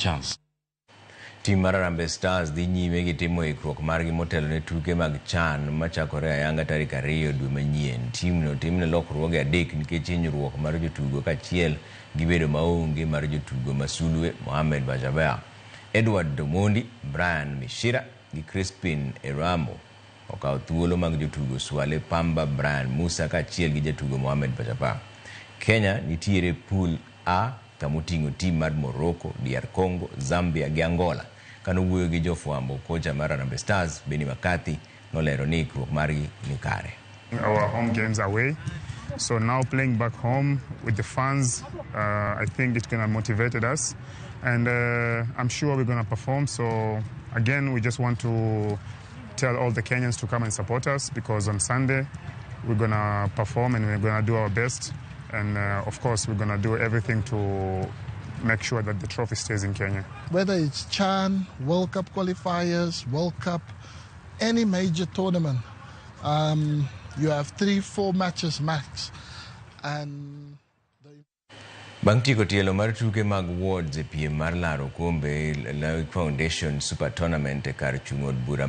chance. Team Harambee Stars dhi nyime gi timo ikruok margi motelo ne tuke mag CHAN machakore ayanga tarik 2 dwe manyien. Timno lokruoge adek nikech hinyruok mar jotugo kachiel gi bedo maonge mar jotugo masulwe Mohamed Bajabea, Edward Domondi, Brian Mishira gi Crispin Eramo okawo thuolo mag jotugo Swale Pamba, Brian Musa kachiel gi jatugo Mohamed Bajabea. Kenya nitiere pool A kamoting'o tim mar Morocco, DR Congo, Zambia gi Angola. Kanowuoyo gi jofwambo, kocha mar Harambee Stars Benny McCarthy nolero ni ikruok margi ni kare. Our home games away, so now playing back home with the fans, I think it's going to motivate us, and I'm sure we're going to perform. So again, we just want to tell all the Kenyans to come and support us, because on Sunday we're going to perform and we're going to do our best. And of course, we're going to do everything to make sure that the trophy stays in Kenya. Whether it's CHAN, World Cup qualifiers, World Cup, any major tournament, you have 3-4 matches max. And Bang' tieko tielo mar tuke mag wards e piem mar laro kombe Foundation Super Tournament e kar chung' od bura